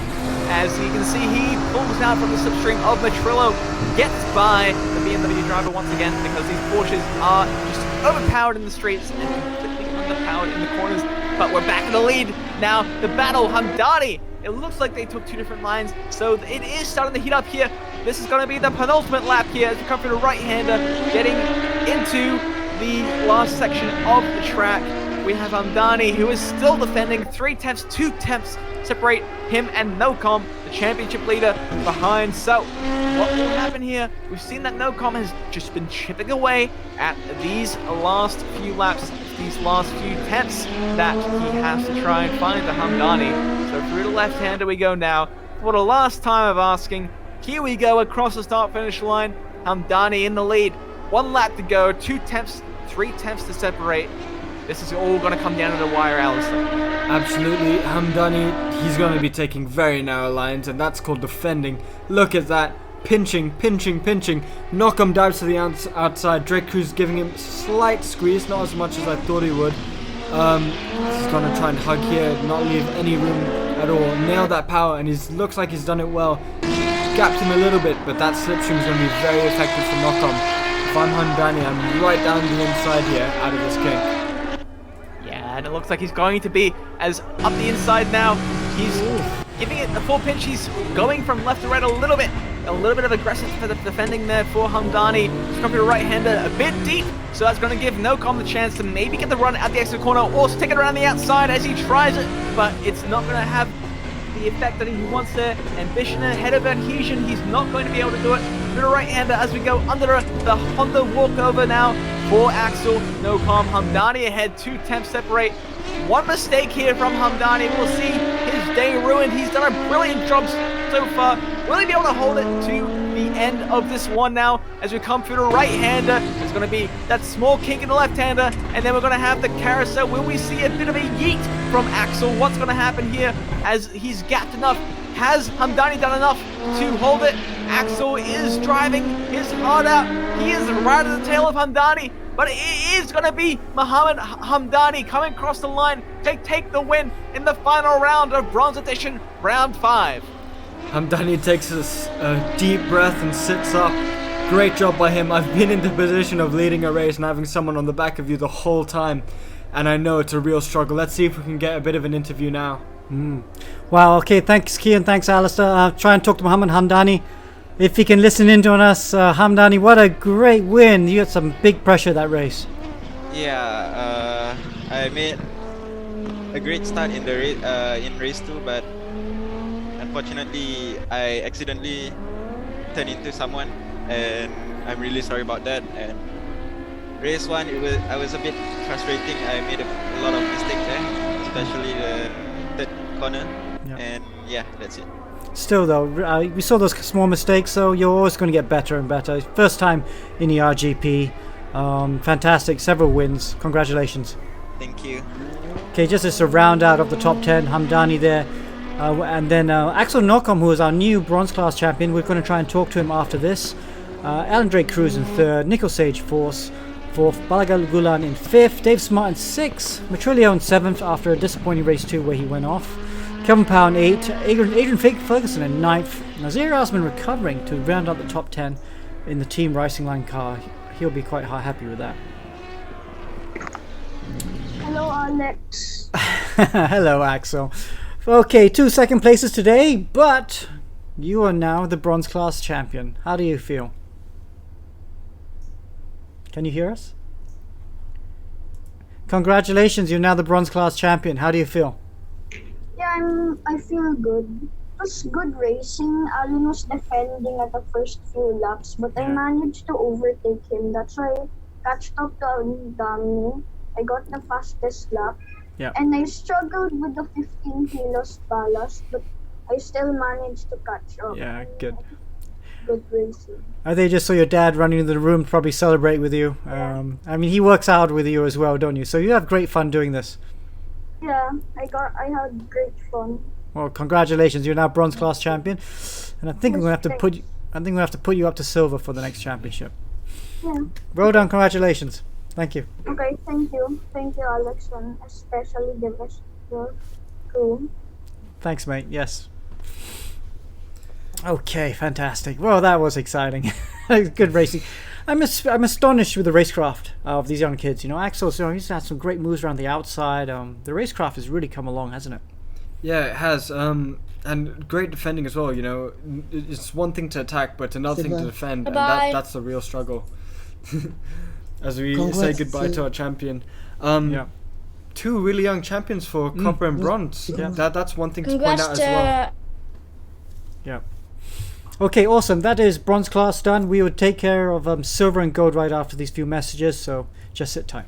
As you can see, he pulls out from the slipstream of Matrillo, gets by the BMW driver once again, because these Porsches are just overpowered in the streets and completely underpowered in the corners. But we're back in the lead now. The battle, Hamdany. It looks like they took 2 different lines, so it is starting to heat up here. This is going to be the penultimate lap here as we come through the right-hander, getting into the last section of the track. We have Hamdany, who is still defending. 3 tenths, 2 tenths separate him and Nocom, the championship leader, behind. So what will happen here? We've seen that Nocom has just been chipping away at these last few laps, these last few tenths that he has to try and find the Hamdany. So through the left-hander we go now. For the last time of asking, here we go across the start-finish line. Hamdany in the lead. 1 lap to go, 2 tenths, 3 tenths to separate. This is all going to come down to the wire, Alistair. Absolutely, Hamdany, he's going to be taking very narrow lines, and that's called defending. Look at that. Pinching. Nocom dives to the outside. Drake Cruz giving him slight squeeze, not as much as I thought he would. He's going to try and hug here, not leave any room at all. Nail that power, and he looks like he's done it well. Gapped him a little bit, but that slipstream is going to be very effective for Nocom. If I'm Hamdany, I'm right down the inside here, out of this kink. Yeah, and it looks like he's going to be as up the inside now. He's giving it the full pinch. He's going from left to right a little bit of aggressive defending there for Hamdany. He's coming to the right-hander a bit deep, so that's going to give Nocom the chance to maybe get the run at the exit corner or stick it around the outside as he tries it, but it's not going to have the effect that he wants there. Ambition ahead of Adhesion, he's not going to be able to do it. Through the right-hander as we go under the Honda walkover now for Axel Nocom. Hamdany ahead, 2 temps separate. One mistake here from Hamdany. We'll see his day ruined. He's done a brilliant job so far. Will he be able to hold it to the end of this one now as we come through the right-hander? There's going to be that small kick in the left-hander, and then we're going to have the carousel. Will we see a bit of a yeet from Axel? What's going to happen here as he's gapped enough? Has Hamdany done enough to hold it? Axel is driving his heart out. He is right at the tail of Hamdany, but it is going to be Mohammed Hamdany coming across the line to take the win in the final round of Bronze Edition, round 5. Hamdany takes a deep breath and sits up. Great job by him. I've been in the position of leading a race and having someone on the back of you the whole time, and I know it's a real struggle. Let's see if we can get a bit of an interview now. Wow, okay, thanks Kian, thanks Alistair. Try and talk to Mohammed Hamdany. If he can listen in on us, Hamdany, what a great win. You had some big pressure that race. Yeah, I made a great start in the in race 2, but unfortunately I accidentally turned into someone, and I'm really sorry about that. And race 1, I was a bit frustrating. I made a lot of mistakes there, especially the third corner. Yeah. And yeah, that's it. Still though, we saw those small mistakes, so you're always going to get better and better. First time in the RGP. Fantastic, several wins. Congratulations. Thank you. Okay, just as a round out of the top 10, Hamdany there. And then Axel Nocom, who is our new bronze class champion. We're going to try and talk to him after this. Drake Cruz in 3rd, Nickel Sage 4th, Balagal Gulan in 5th, Dave Smart in 6th, Matrilio in 7th after a disappointing race 2 where he went off. Kevin Powell in 8th, Adrian Ferguson in 9th. Nazir Osman recovering to round out the top 10 in the Team Racing Line car. He'll be quite happy with that. Hello, Alex. Hello, Axel. Okay, 2 second places today, but you are now the bronze class champion. How do you feel? Can you hear us? Congratulations, you're now the bronze class champion. How do you feel? Yeah, I feel good. It was good racing. Alan was defending at the first few laps, but I managed to overtake him. That's why I catched up to Hamdany. I got the fastest lap. Yeah. And I struggled with the 15 kilos ballast, but I still managed to catch up. Yeah, good. Good racing. I think just saw your dad running into the room to probably celebrate with you. I mean, he works out with you as well, don't you? So you have great fun doing this. Yeah, I had great fun. Well, congratulations! You're now bronze class champion, and I think we're gonna have to put. I think we have to put you up to silver for the next championship. Yeah. Well done! Congratulations! Thank you. Okay, thank you, Alex, and especially the rest of the crew. Thanks, mate. Yes. Okay, fantastic. Well, that was exciting. Good racing. I'm astonished with the racecraft of these young kids. You know, Axel, he's had some great moves around the outside. The racecraft has really come along, hasn't it? Yeah, it has. And great defending as well. You know, it's one thing to attack, but another thing to defend, and that's the real struggle. As we say goodbye to our champion. Yeah. 2 really young champions for copper and bronze. Yeah. That's one thing to point out as well. Yeah. Okay, awesome. That is bronze class done. We will take care of silver and gold right after these few messages, so just sit tight.